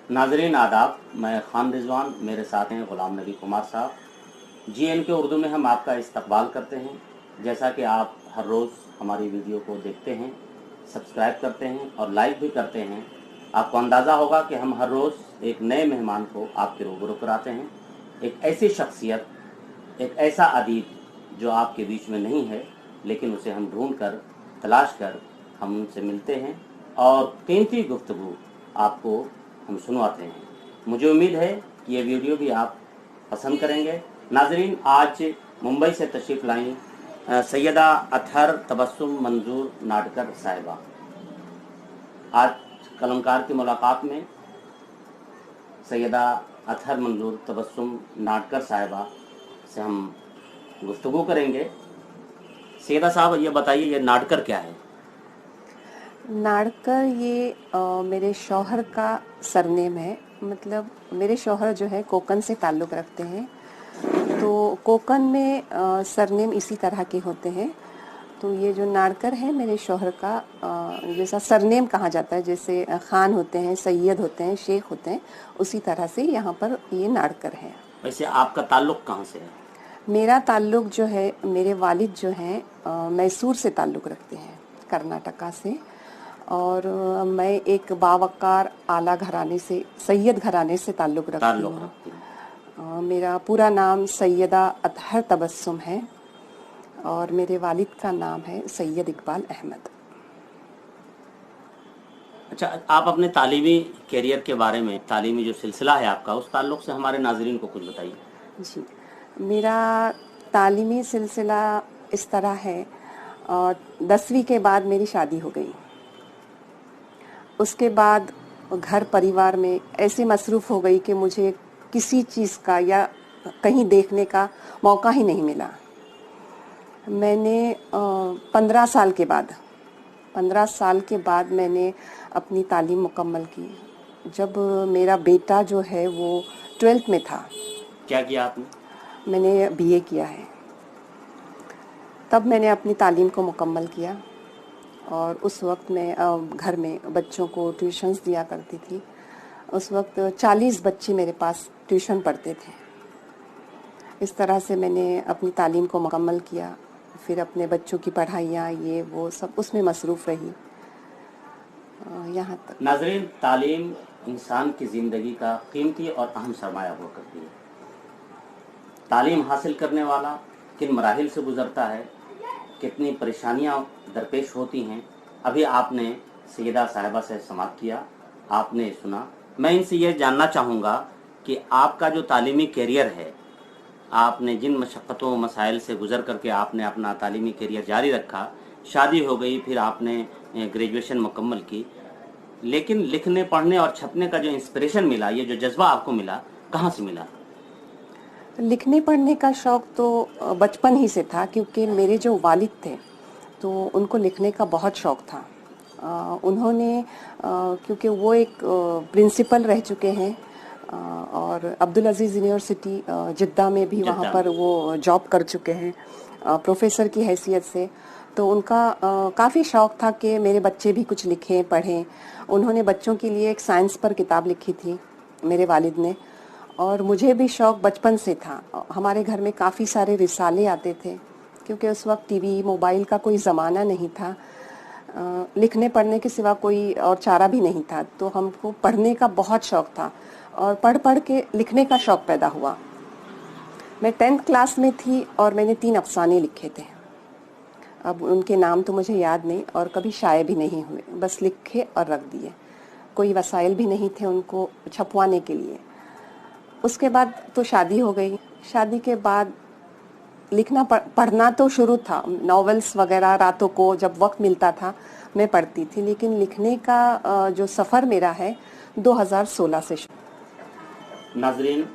नाजरीन आदाब, मैं खान रिजवान, मेरे साथ हैं गुलाम नबी कुमार साहब। GNK उर्दू में हम आपका इस्तकबाल करते हैं। जैसा कि आप हर रोज़ हमारी वीडियो को देखते हैं, सब्सक्राइब करते हैं और लाइक भी करते हैं, आपको अंदाज़ा होगा कि हम हर रोज़ एक नए मेहमान को आपके रूबरू कराते हैं। एक ऐसी शख्सियत, एक ऐसा अदीब जो आपके बीच में नहीं है, लेकिन उसे हम ढूंढ कर तलाश कर हम उनसे मिलते हैं और कीमती गुफ्तगू आपको हम सुनवाते हैं। मुझे उम्मीद है कि ये वीडियो भी आप पसंद करेंगे। नाजरीन, आज मुंबई से तशरीफ़ लाई सैयदा अतहर तबस्सुम मंजूर नाडकर साहिबा। आज कलमकार की मुलाकात में सैयदा अतहर मंजूर तबस्सुम नाडकर साहिबा से हम गुफ्तगू करेंगे। सैयदा साहब, ये बताइए, ये नाडकर क्या है? नाडकर ये मेरे शौहर का सरनेम है। मतलब मेरे शौहर जो है कोकन से ताल्लुक़ रखते हैं, तो कोकन में सरनेम इसी तरह के होते हैं। तो ये जो नाडकर है मेरे शौहर का जैसा सरनेम कहा जाता है, जैसे खान होते हैं, सैयद होते हैं, शेख होते हैं, उसी तरह से यहाँ पर ये नाडकर है। वैसे आपका ताल्लुक़ कहाँ से है? मेरा ताल्लुक़ जो है, मेरे वालिद जो हैं मैसूर से ताल्लुक़ रखते हैं, कर्नाटका से। और मैं एक बावकार आला घराने से, सैयद घराने से ताल्लुक़ रखती हूँ। मेरा पूरा नाम सैयदा अतहर तबस्सुम है और मेरे वालिद का नाम है सैयद इकबाल अहमद। अच्छा, आप अपने तालीमी कैरियर के बारे में, तालीमी जो सिलसिला है आपका, उस ताल्लुक़ से हमारे नाजरीन को कुछ बताइए। जी, मेरा तालीमी सिलसिला इस तरह है, 10वीं के बाद मेरी शादी हो गई। उसके बाद घर परिवार में ऐसे मसरूफ़ हो गई कि मुझे किसी चीज़ का या कहीं देखने का मौका ही नहीं मिला। मैंने 15 साल के बाद मैंने अपनी तालीम मुकम्मल की। जब मेरा बेटा जो है वो 12th में था। क्या किया आपने? मैंने BA किया है। तब मैंने अपनी तालीम को मुकम्मल किया और उस वक्त मैं घर में बच्चों को ट्यूशन्स दिया करती थी। उस वक्त 40 बच्चे मेरे पास ट्यूशन पढ़ते थे। इस तरह से मैंने अपनी तालीम को मुकम्मल किया। फिर अपने बच्चों की पढ़ाइयाँ, ये वो सब उसमें मसरूफ़ रही यहाँ तक। नाज़रीन, तालीम इंसान की ज़िंदगी का कीमती और अहम सरमाया हुआ करती है। तालीम हासिल करने वाला किन मराहिल से गुज़रता है, कितनी परेशानियाँ दरपेश होती हैं, अभी आपने सैयदा साहिबा से समाअत किया, आपने सुना। मैं इनसे ये जानना चाहूँगा कि आपका जो तालीमी कैरियर है, आपने जिन मशक्क़तों मसाइल से गुज़र करके आपने अपना तालीमी कैरियर जारी रखा, शादी हो गई, फिर आपने ग्रेजुएशन मुकम्मल की, लेकिन लिखने पढ़ने और छपने का जो इंस्पिरेशन मिला, ये जो जज्बा आपको मिला, कहाँ से मिला? लिखने पढ़ने का शौक़ तो बचपन ही से था, क्योंकि मेरे जो वालिद थे तो उनको लिखने का बहुत शौक़ था। उन्होंने क्योंकि वो एक प्रिंसिपल रह चुके हैं और अब्दुल अज़ीज़ यूनिवर्सिटी जिद्दा में भी वहाँ पर वो जॉब कर चुके हैं प्रोफेसर की हैसियत से। तो उनका काफ़ी शौक़ था कि मेरे बच्चे भी कुछ लिखें पढ़ें। उन्होंने बच्चों के लिए एक साइंस पर किताब लिखी थी मेरे वालिद ने, और मुझे भी शौक़ बचपन से था। हमारे घर में काफ़ी सारे रिसाले आते थे, क्योंकि उस वक्त टीवी मोबाइल का कोई ज़माना नहीं था। लिखने पढ़ने के सिवा कोई और चारा भी नहीं था, तो हमको पढ़ने का बहुत शौक़ था और पढ़ पढ़ के लिखने का शौक़ पैदा हुआ। मैं 10th क्लास में थी और मैंने 3 अफ़साने लिखे थे। अब उनके नाम तो मुझे याद नहीं और कभी शाये भी नहीं हुए, बस लिखे और रख दिए। कोई वसाइल भी नहीं थे उनको छपवाने के लिए। उसके बाद तो शादी हो गई। शादी के बाद लिखना पढ़ना तो शुरू था, नॉवेल्स वगैरह रातों को जब वक्त मिलता था मैं पढ़ती थी, लेकिन लिखने का जो सफ़र मेरा है 2016 से शुरू। नाज़रीन,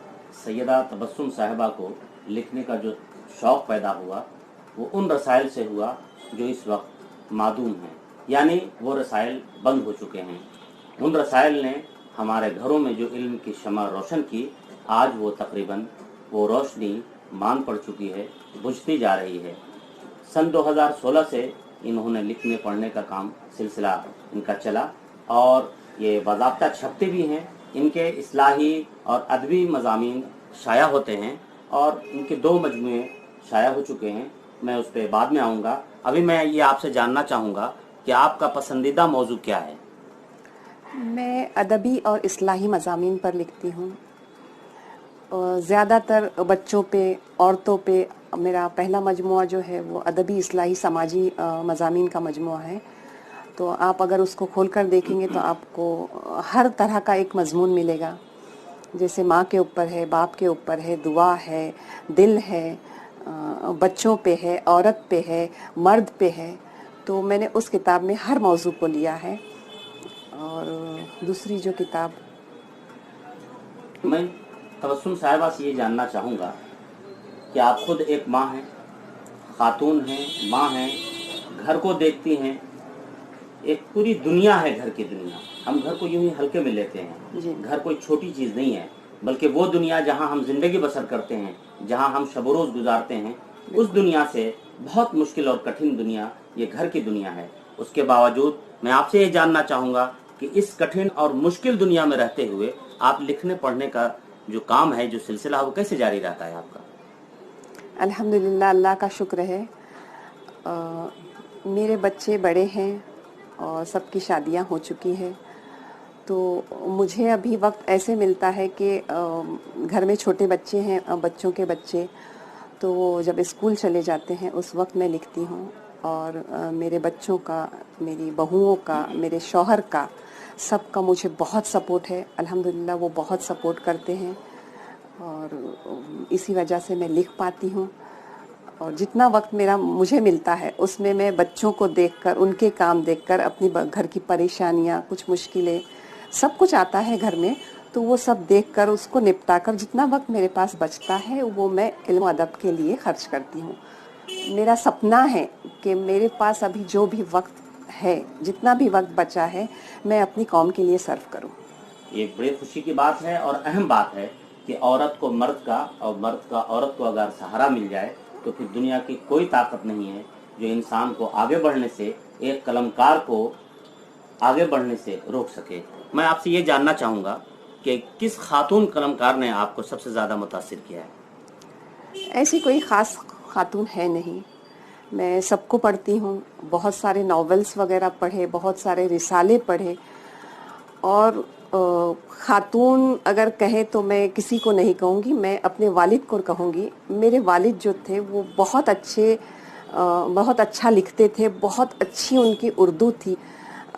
सैयदा तबस्सुम साहिबा को लिखने का जो शौक़ पैदा हुआ वो उन रसाइल से हुआ जो इस वक्त मादूम हैं, यानी वो रसाइल बंद हो चुके हैं। उन रसाइल ने हमारे घरों में जो इल्म की शमा रोशन की, आज वो तकरीबन वो रोशनी मान पड़ चुकी है, बुझती जा रही है। सन 2016 से इन्होंने लिखने पढ़ने का काम सिलसिला इनका चला और یہ باضابطہ چھپتے بھی ہیں. ان کے اصلاحی اور ادبی مضامین شائع ہوتے ہیں اور ان کے 2 مجموعے شائع ہو چکے ہیں. میں اس پہ بعد میں آؤں گا. ابھی میں یہ آپ سے جاننا چاہوں گا کہ آپ کا پسندیدہ موضوع کیا ہے؟ میں ادبی اور اصلاحی مضامین پر لکھتی ہوں. زیادہ تر بچوں پہ، عورتوں پہ. میرا پہلا مجموعہ جو ہے وہ ادبی اصلاحی سماجی مضامین کا مجموعہ ہے. تو آپ اگر اس کو کھول کر دیکھیں گے تو آپ کو ہر طرح کا ایک مضمون ملے گا. جیسے ماں کے اوپر ہے، باپ کے اوپر ہے، دعا ہے، دل ہے، بچوں پہ ہے، عورت پہ ہے، مرد پہ ہے. تو میں نے اس کتاب میں ہر موضوع کو لیا ہے. اور دوسری جو کتاب، میں تبسم صاحبہ سے یہ جاننا چاہوں گا کہ آپ خود ایک ماں ہیں، خاتون ہیں، ماں ہیں، گھر کو دیکھتی ہیں. ایک پوری دنیا ہے، گھر کی دنیا. ہم گھر کو یوں ہی ہلکے میں لیتے ہیں. جی گھر کوئی چھوٹی چیز نہیں ہے، بلکہ وہ دنیا جہاں ہم زندگی بسر کرتے ہیں، جہاں ہم شب و روز گزارتے ہیں. اس دنیا سے بہت مشکل اور کٹھن دنیا یہ گھر کی دنیا ہے. اس کے باوجود میں آپ سے یہ جاننا چاہوں گا کہ اس کٹھن اور مشکل دنیا میں رہتے ہوئے آپ لکھنے پڑھنے کا جو کام ہے، جو سلسلہ وہ کیسے جاری رہتا ہے آپ کا؟ الحمدللہ، اللہ کا شکر ہے. میرے بچے بڑے ہیں اور سب کی شادیاں ہو چکی ہیں. تو مجھے ابھی وقت ایسے ملتا ہے کہ گھر میں چھوٹے بچے ہیں، بچوں کے بچے، تو وہ جب اسکول چلے جاتے ہیں اس وقت میں لکھتی ہوں. اور میرے بچوں کا، میری بہوؤں کا، میرے شوہر کا، سب کا مجھے بہت سپورٹ ہے. الحمدللہ وہ بہت سپورٹ کرتے ہیں اور اسی وجہ سے میں لکھ پاتی ہوں. اور جتنا وقت مجھے ملتا ہے اس میں بچوں کو دیکھ کر، ان کے کام دیکھ کر، اپنی گھر کی پریشانیاں، کچھ مشکلیں، سب کچھ آتا ہے گھر میں، تو وہ سب دیکھ کر اس کو نپٹا کر جتنا وقت میرے پاس بچتا ہے وہ میں علم و ادب کے لیے خرچ کرتی ہوں. میرا سپنا ہے کہ میرے پاس ابھی جو بھی وقت ہے، جتنا بھی وقت بچا ہے، میں اپنی قوم کے لیے صرف کروں. یہ بڑی خوشی کی بات ہے اور اہم بات ہے کہ عورت کو مرد کا اور مرد کا عورت کو اگر سہارا مل جائے تو پھر دنیا کی کوئی طاقت نہیں ہے جو انسان کو آگے بڑھنے سے، ایک قلمکار کو آگے بڑھنے سے روک سکے. میں آپ سے یہ جاننا چاہوں گا کہ کس خاتون قلمکار نے آپ کو سب سے زیادہ متاثر کیا ہے؟ ایسی کوئی خاص خاتون ہے نہیں. میں سب کو پڑھتی ہوں، بہت سارے ناولس وغیرہ پڑھے، بہت سارے رسالے پڑھے. اور خاتون اگر کہے تو میں کسی کو نہیں کہوں گی، میں اپنے والد کو کہوں گی. میرے والد جو تھے وہ بہت اچھا لکھتے تھے، بہت اچھی ان کی اردو تھی.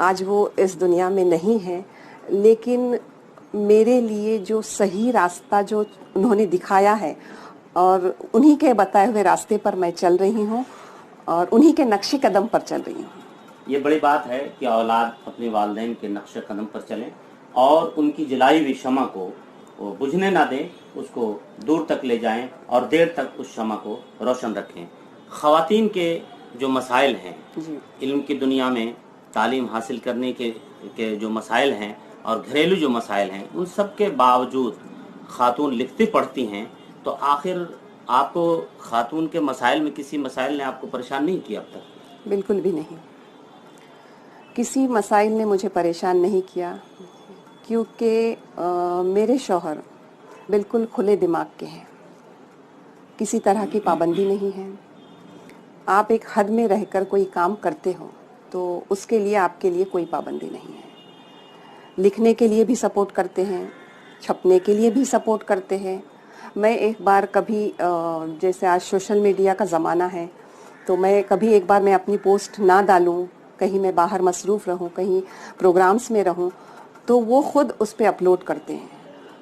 آج وہ اس دنیا میں نہیں ہیں، لیکن میرے لیے جو صحیح راستہ جو انہوں نے دکھایا ہے، اور انہی کے بتائے ہوئے راستے پر میں چل رہی ہوں اور انہی کے نقش قدم پر چل رہی ہوں. یہ بڑی بات ہے کہ اولاد اپنے والدین کے نقش قدم پر چلیں اور ان کی جلائی ہوئی شمع کو وہ بجھنے نہ دیں، اس کو دور تک لے جائیں اور دیر تک اس شمع کو روشن رکھیں. خواتین کے جو مسائل ہیں، جی، علم کی دنیا میں تعلیم حاصل کرنے کے جو مسائل ہیں اور گھریلو جو مسائل ہیں، ان سب کے باوجود خاتون لکھتی پڑھتی ہیں. تو آخر آپ کو خاتون کے مسائل میں کسی مسائل نے آپ کو پریشان نہیں کیا اب تک؟ بالکل بھی نہیں. کسی مسائل نے مجھے پریشان نہیں کیا، کیونکہ میرے شوہر بالکل کھلے دماغ کے ہیں. کسی طرح کی پابندی نہیں ہے. آپ ایک حد میں رہ کر کوئی کام کرتے ہو تو اس کے لیے آپ کے لیے کوئی پابندی نہیں ہے. لکھنے کے لیے بھی سپورٹ کرتے ہیں، چھپنے کے لیے بھی سپورٹ کرتے ہیں. میں ایک بار کبھی جیسے آج سوشل میڈیا کا زمانہ ہے، تو میں کبھی ایک بار میں اپنی پوسٹ نہ ڈالوں، کہیں میں باہر مصروف رہوں، کہیں پروگرامز میں رہوں، تو وہ خود اس پہ اپلوڈ کرتے ہیں.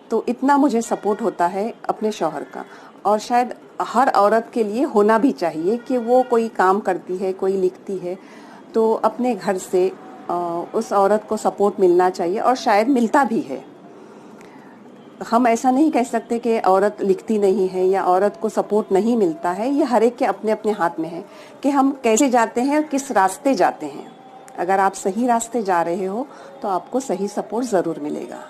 تو اتنا مجھے سپورٹ ہوتا ہے اپنے شوہر کا. اور شاید ہر عورت کے لیے ہونا بھی چاہیے کہ وہ کوئی کام کرتی ہے، کوئی لکھتی ہے، تو اپنے گھر سے اس عورت کو سپورٹ ملنا چاہیے، اور شاید ملتا بھی ہے. ہم ایسا نہیں کہہ سکتے کہ عورت لکھتی نہیں ہے یا عورت کو سپورٹ نہیں ملتا ہے. یہ ہر ایک کے اپنے اپنے ہاتھ میں ہے کہ ہم کیسے جاتے ہیں اور کس راستے جاتے ہیں. اگر آپ صحیح راستے جا رہے ہو تو آپ کو صحیح سپورٹ ضرور ملے گا.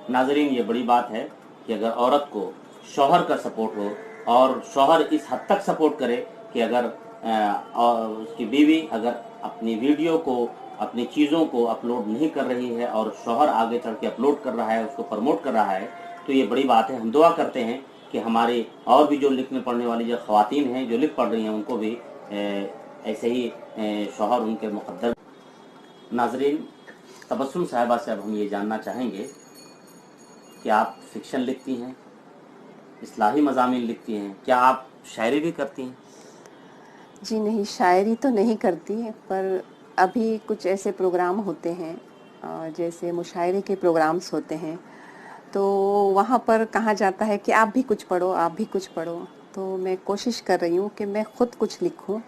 ناظرین، یہ بڑی بات ہے کہ اگر عورت کو شوہر کا سپورٹ ہو اور شوہر اس حد تک سپورٹ کرے کہ اگر اس کی بیوی اگر اپنی ویڈیو کو अपनी चीज़ों को अपलोड नहीं कर रही है और शौहर आगे चढ़ के अपलोड कर रहा है, उसको प्रमोट कर रहा है, तो ये बड़ी बात है। हम दुआ करते हैं कि हमारे और भी जो लिखने पढ़ने वाली जो ख़वातीन हैं जो लिख पढ़ रही हैं उनको भी ऐसे ही शौहर उनके मुक़द्दर। नाज़रीन, तबस्सुम साहिबा से अब हम ये जानना चाहेंगे कि आप फ़िक्शन लिखती हैं, इस्लाही मज़ामीन लिखती हैं, क्या आप शायरी भी करती हैं? जी नहीं, शायरी तो नहीं करती, पर अभी कुछ ऐसे प्रोग्राम होते हैं जैसे मुशायरे के प्रोग्राम्स होते हैं, तो वहाँ पर कहा जाता है कि आप भी कुछ पढ़ो, आप भी कुछ पढ़ो। तो मैं कोशिश कर रही हूँ कि मैं ख़ुद कुछ लिखूँ।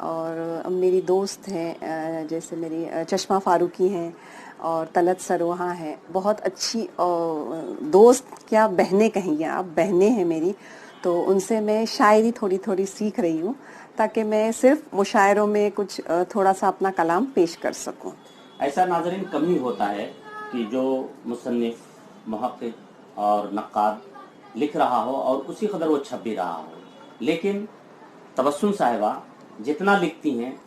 और मेरी दोस्त हैं जैसे मेरी चश्मा फ़ारूकी हैं और तलत सरोहा हैं, बहुत अच्छी दोस्त, क्या बहनें कहेंगे आप, बहनें हैं मेरी। तो उनसे मैं शायरी थोड़ी थोड़ी सीख रही हूँ ताकि मैं सिर्फ मुशायरों में कुछ थोड़ा सा अपना कलाम पेश कर सकूँ। ऐसा नाज़रीन कम ही होता है कि जो मुसन्निफ़, मुहक़्क़िक़ और नक्काद लिख रहा हो और उसी कदर वो छप भी रहा हो, लेकिन तबस्सुम साहिबा जितना लिखती हैं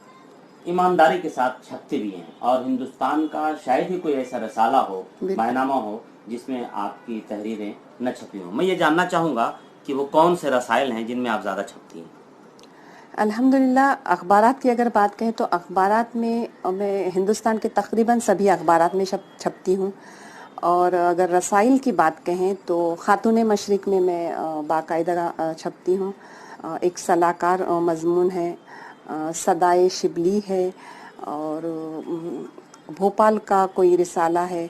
ईमानदारी के साथ छपती भी हैं। और हिंदुस्तान का शायद ही कोई ऐसा रसाला हो, बैनामा हो, जिसमें आपकी तहरीरें न छपी हों। मैं ये जानना चाहूँगा कि वो कौन से रसायल हैं जिनमें आप ज़्यादा छपती हैं? अल्हम्दुलिल्लाह, अखबारात की अगर बात कहें तो अखबारात में मैं हिंदुस्तान के तकरीबन सभी अखबारात में छपती हूँ। और अगर रसाइल की बात कहें तो खातून मशरिक़ में मैं बाकायदा छपती हूँ। एक सलाहकार मज़मून है, सदाए शिबली है, और भोपाल का कोई रिसाला है,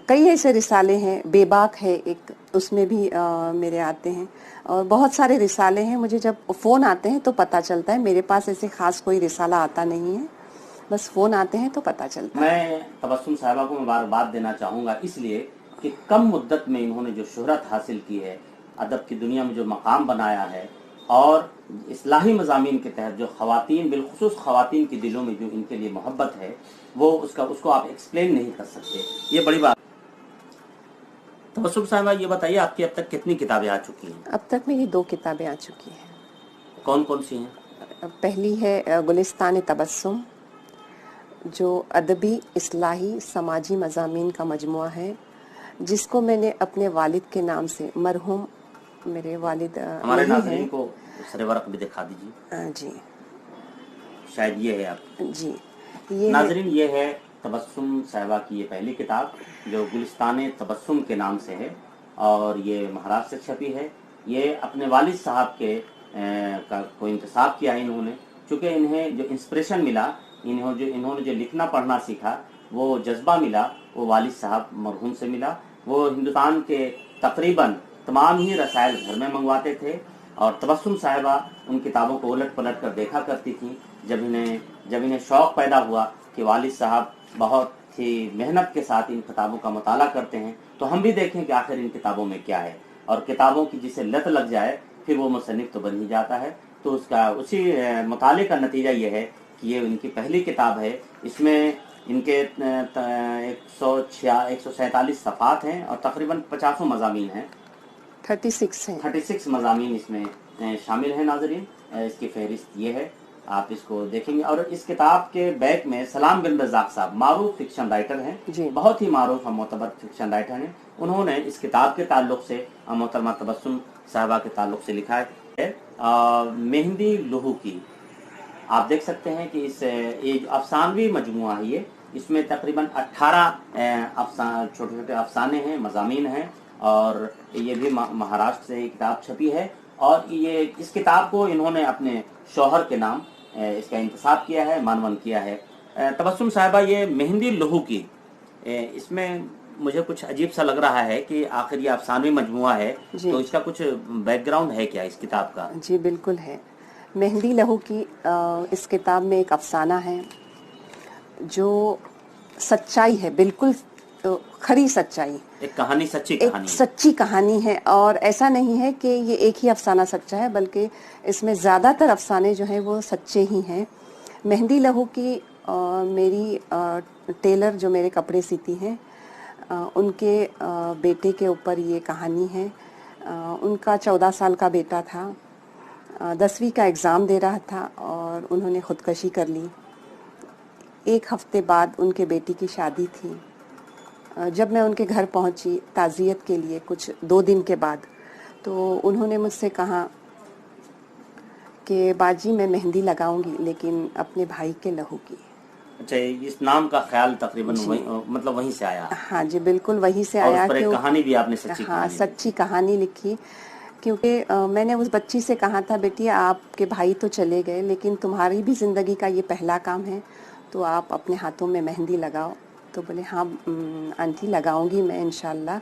कई ऐसे रिसाले हैं, बेबाक है एक, उसमें भी मेरे आते हैं। और बहुत सारे रिसाले हैं, मुझे जब फ़ोन आते हैं तो पता चलता है। मेरे पास ऐसे ख़ास कोई रिसाला आता नहीं है, बस फ़ोन आते हैं तो पता चलता है। मैं तबस्सुम साहिबा को मुबारकबाद देना चाहूँगा इसलिए कि कम मुद्दत में इन्होंने जो शोहरत हासिल की है, अदब की दुनिया में जो मकाम बनाया है, और इस्लाही मज़ामीन के तहत जो ख़वातीन, बिलख़ुसूस ख़वातीन के दिलों में जो इनके लिए मोहब्बत है, वो उसको आप एक्सप्लेन नहीं कर सकते। ये बड़ी बात। तबस्सुम साहिबा, ये बताइए आपकी अब तक कितनी किताबें आ चुकी हैं? अब तक मेरी 2 किताबें आ चुकी हैं। कौन कौन सी हैं? पहली है गुलिस्तान तबस्सुम, जो अदबी, इस्लाही, समाजी मज़ामीन का मजमुआ है, जिसको मैंने अपने वालिद के नाम से, मरहूम मेरे वालिद हमारे नाज़रीन को सरवरक भी दिखा दीजिए। जी, शायद ये है आप जी, ये नाज़रीन, ये है तबस्सुम साहिबा की ये पहली किताब जो गुलिस्तान तबस्सुम के नाम से है, और ये महाराष्ट्र से छपी है। ये अपने वालिद साहब के को इंतसाब किया इन्होंने, चूँकि इन्हें जो इंस्पिरेशन मिला, इन्होंने जो लिखना पढ़ना सीखा, वो जज्बा मिला, वो वालिद साहब मरहूम से मिला। वो हिंदुस्तान के तकरीबन तमाम ही रसायल घर में मंगवाते थे, और तबस्सुम साहिबा उन किताबों को उलट पलट कर देखा करती थी। जब इन्हें शौक़ पैदा हुआ कि वालिद साहब बहुत ही मेहनत के साथ इन किताबों का मुताला करते हैं, तो हम भी देखें कि आखिर इन किताबों में क्या है। और किताबों की जिसे लत लग जाए फिर वो मुसन्निफ़ तो बन ही जाता है। तो उसी मुताले का नतीजा ये है कि ये इनकी पहली किताब है। इसमें इनके 147 सफ़ात हैं और तकरीबन 50 मज़ामीन हैं। 36 मज़ामीन इसमें शामिल हैं। नाज़रीन, इसकी फहरिस्त ये है, आप इसको देखेंगे। और इस किताब के बैक में सलाम बिन रज़ाक साहब मारूफ फिक्शन राइटर हैं, बहुत ही मारूफ और मोतबर फिक्शन राइटर हैं। उन्होंने इस किताब के ताल्लुक़ से मोहतरमा तबस्सुम साहिबा के ताल्लुक़ से लिखा है मेहंदी लहू की। आप देख सकते हैं कि एक अफसानवी मजमुआ है ये। इसमें तकरीबन 18 छोटे छोटे अफसाने हैं, मज़ामीन हैं, और ये भी महाराष्ट्र से किताब छपी है। और ये इस किताब को इन्होंने अपने शौहर के नाम इसका इंतसाब किया है, मानवन किया है। तबस्सुम साहिबा, ये मेहंदी लहू की, इसमें मुझे कुछ अजीब सा लग रहा है कि आखिर ये अफसानवी मजमुआ है, तो इसका कुछ बैकग्राउंड है क्या इस किताब का? जी बिल्कुल है। मेहंदी लहू की इस किताब में एक अफसाना है जो सच्चाई है, बिल्कुल खरी सच्चाई, एक कहानी, सच्ची कहानी है। और ऐसा नहीं है कि ये एक ही अफसाना सच्चा है, बल्कि इसमें ज़्यादातर अफसाने जो हैं वो सच्चे ही हैं। मेहंदी लहू की मेरी टेलर जो मेरे कपड़े सीती हैं, उनके बेटे के ऊपर ये कहानी है। उनका 14 साल का बेटा था, 10वीं का एग्ज़ाम दे रहा था और उन्होंने ख़ुदकशी कर ली। 1 हफ्ते बाद उनके बेटी की शादी थी। जब मैं उनके घर पहुंची ताज़ियत के लिए कुछ 2 दिन के बाद, तो उन्होंने मुझसे कहा कि बाजी मैं मेहंदी लगाऊंगी लेकिन अपने भाई के लहू की। अच्छा, इस नाम का ख्याल तकरीबन मतलब वहीं से आया? हाँ जी, बिल्कुल वहीं से और आया। उस पर एक कहानी भी आपने सच्ची हाँ, कहानी सच्ची कहानी लिखी, क्योंकि मैंने उस बच्ची से कहा था, बेटी आपके भाई तो चले गए लेकिन तुम्हारी भी ज़िंदगी का ये पहला काम है, तो आप अपने हाथों में मेहंदी लगाओ। तो बोले हाँ आंटी लगाऊंगी मैं इंशाल्लाह,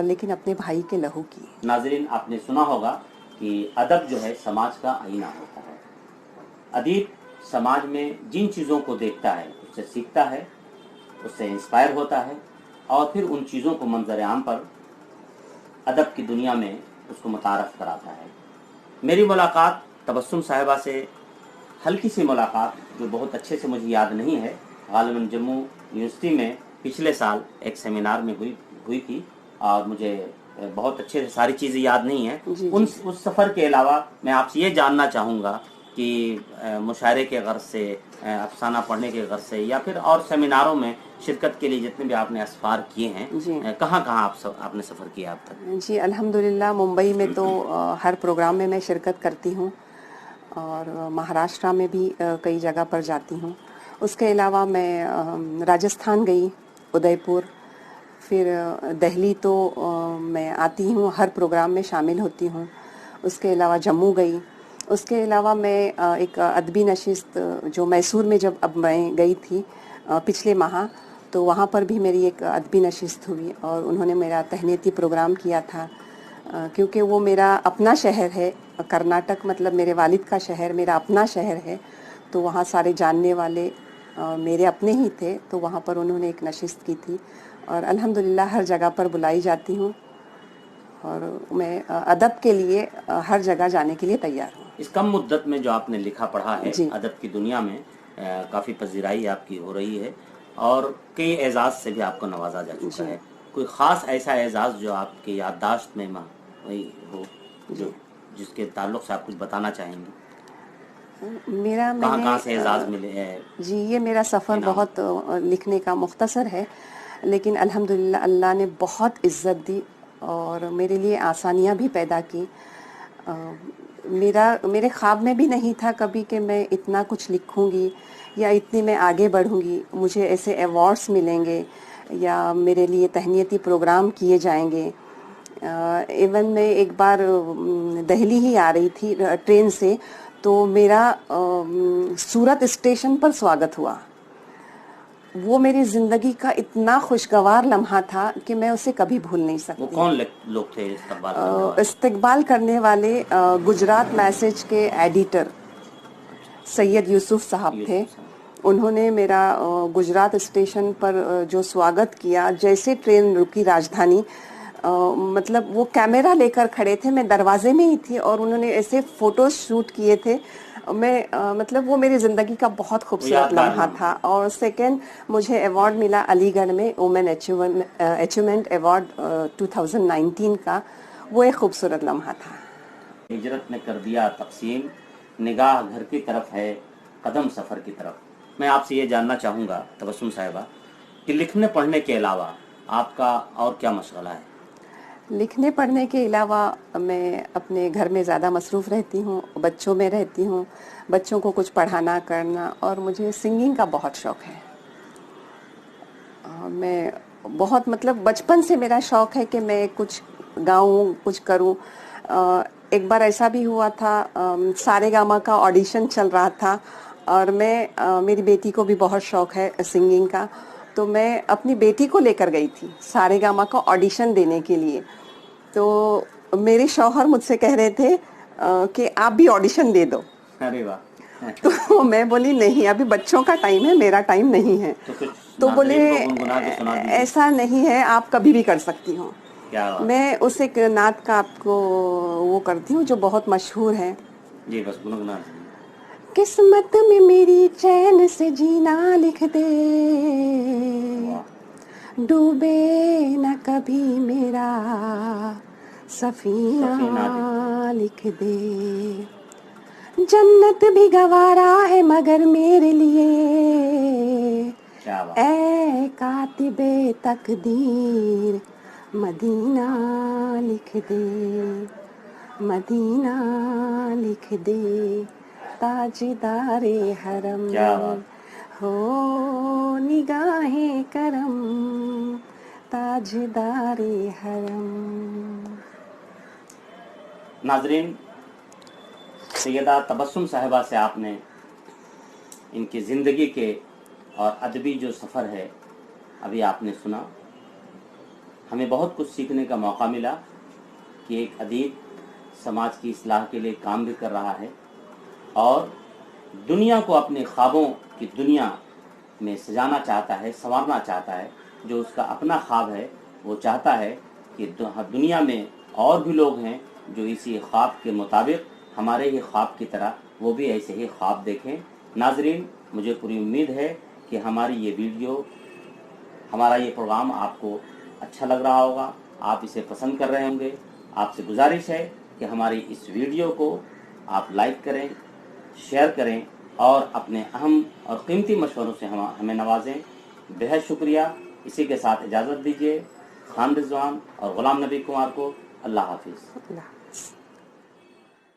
लेकिन अपने भाई के लहू की। नाज़रीन, आपने सुना होगा कि अदब जो है समाज का आईना होता है। अदीब समाज में जिन चीज़ों को देखता है उससे सीखता है, उससे इंस्पायर होता है और फिर उन चीज़ों को मंजर आम पर अदब की दुनिया में उसको मुतारफ़ कराता है। मेरी मुलाकात तबस्सुम साहिबा से, हल्की सी मुलाकात जो बहुत अच्छे से मुझे याद नहीं है, गालिबन जम्मू यूनिवर्सिटी में पिछले साल एक सेमिनार में हुई थी और मुझे बहुत अच्छे से सारी चीज़ें याद नहीं हैं। उस सफ़र के अलावा मैं आपसे ये जानना चाहूँगा कि मुशायरे के गर्ज से, अफसाना पढ़ने के गर्ज से या फिर और सेमिनारों में शिरकत के लिए जितने भी आपने असफार किए हैं, कहाँ कहाँ आपने सफ़र किया अब तक? जी अल्हम्दुलिल्लाह, मुंबई में तो हर प्रोग्राम में मैं शिरकत करती हूँ और महाराष्ट्र में भी कई जगह पर जाती हूँ। उसके अलावा मैं राजस्थान गई, उदयपुर, फिर दिल्ली तो मैं आती हूँ, हर प्रोग्राम में शामिल होती हूँ। उसके अलावा जम्मू गई। उसके अलावा मैं एक अदबी नशिस्त जो मैसूर में जब अब मैं गई थी पिछले माह, तो वहाँ पर भी मेरी एक अदबी नशिस्त हुई और उन्होंने मेरा तहनीती प्रोग्राम किया था, क्योंकि वो मेरा अपना शहर है, कर्नाटक मतलब मेरे वालिद का शहर मेरा अपना शहर है, तो वहाँ सारे जानने वाले मेरे अपने ही थे, तो वहाँ पर उन्होंने एक नशिस्त की थी और अल्हम्दुलिल्लाह हर जगह पर बुलाई जाती हूँ और मैं अदब के लिए हर जगह जाने के लिए तैयार हूँ। इस कम मुद्दत में जो आपने लिखा पढ़ा है अदब की दुनिया में, काफ़ी पजीराई आपकी हो रही है और कई एजाज़ से भी आपको नवाजा जा चुका है। कोई ख़ास ऐसा एजाज़ जो आपकी याददाश्त में वही हो, जो जिसके ताल्लुक़ से आप कुछ बताना चाहेंगे? कहाँ से एजाज़ मिले हैं? जी, ये मेरा सफ़र बहुत लिखने का मुख्तसर है, लेकिन अल्हम्दुलिल्लाह अल्लाह ने बहुत इज़्ज़त दी और मेरे लिए आसानियाँ भी पैदा की। मेरे ख्वाब में भी नहीं था कभी कि मैं इतना कुछ लिखूंगी या इतनी मैं आगे बढ़ूंगी, मुझे ऐसे अवार्ड्स मिलेंगे या मेरे लिए तहनीती प्रोग्राम किए जाएंगे। इवन मैं एक बार दिल्ली ही आ रही थी ट्रेन से, तो मेरा सूरत स्टेशन पर स्वागत हुआ। वो मेरी ज़िंदगी का इतना खुशगवार लम्हा था कि मैं उसे कभी भूल नहीं सकती। वो कौन लोग थे इस्तकबाल करने वाले? गुजरात मैसेज के एडिटर सैयद यूसुफ साहब थे। उन्होंने मेरा गुजरात स्टेशन पर जो स्वागत किया, जैसे ट्रेन रुकी राजधानी, मतलब वो कैमरा लेकर खड़े थे, मैं दरवाजे में ही थी और उन्होंने ऐसे फ़ोटो शूट किए थे। मैं मतलब वो मेरी ज़िंदगी का बहुत खूबसूरत लम्हा था। और सेकंड, मुझे अवार्ड मिला अलीगढ़ में, वुमेन अचीवमेंट अवार्ड 2019 का, वो एक खूबसूरत लम्हा था। हिजरत ने कर दिया तकसीम, निगाह घर की तरफ है, कदम सफ़र की तरफ। मैं आपसे ये जानना चाहूँगा तबस्सुम साहिबा कि लिखने पढ़ने के अलावा आपका और क्या मशगला है? लिखने पढ़ने के अलावा मैं अपने घर में ज़्यादा मसरूफ़ रहती हूँ, बच्चों में रहती हूँ, बच्चों को कुछ पढ़ाना करना, और मुझे सिंगिंग का बहुत शौक़ है। मैं बहुत मतलब बचपन से मेरा शौक़ है कि मैं कुछ गाऊँ, कुछ करूँ। एक बार ऐसा भी हुआ था, सारेगामा का ऑडिशन चल रहा था और मेरी बेटी को भी बहुत शौक़ है सिंगिंग का, तो मैं अपनी बेटी को लेकर गई थी सारेगामा का ऑडिशन देने के लिए। तो मेरे शौहर मुझसे कह रहे थे कि आप भी ऑडिशन दे दो। अरे वाह! तो मैं बोली नहीं, अभी बच्चों का टाइम है, मेरा टाइम नहीं है। तो बोले ऐसा नहीं है, आप कभी भी कर सकती हो। मैं उस एक नात का आपको वो करती हूँ जो बहुत मशहूर है। जी, बस गुनगुना। किस्मत में मेरी चैन से जीना लिख दे, डूबे न कभी मेरा सफीना लिख दे। जन्नत भी गवारा है मगर मेरे लिए क्या बात। ऐ कातिबे तकदीर मदीना लिख दे, मदीना लिख दे, ताजदारे हरम क्या बात। हो निगाहे करम, ताजदारे हरम। नाजरीन, सैयदा तबस्सुम साहिबा से आपने इनकी ज़िंदगी के और अदबी जो सफ़र है अभी आपने सुना। हमें बहुत कुछ सीखने का मौका मिला कि एक अदीब समाज की इस्लाह के लिए काम भी कर रहा है और दुनिया को अपने ख्वाबों की दुनिया में सजाना चाहता है, संवारना चाहता है। जो उसका अपना ख्वाब है वो चाहता है कि दुनिया में और भी लोग हैं जो इसी ख्वाब के मुताबिक हमारे ही ख्वाब की तरह वो भी ऐसे ही ख्वाब देखें। नाजरीन, मुझे पूरी उम्मीद है कि हमारी ये वीडियो, हमारा ये प्रोग्राम आपको अच्छा लग रहा होगा, आप इसे पसंद कर रहे होंगे। आपसे गुजारिश है कि हमारी इस वीडियो को आप लाइक करें, शेयर करें और अपने अहम और कीमती मशवरों से हमें नवाजें। बेहद शुक्रिया। इसी के साथ इजाज़त दीजिए। खान रिजवान और ग़ुलाम नबी कुमार को अल्लाह हाफिज़।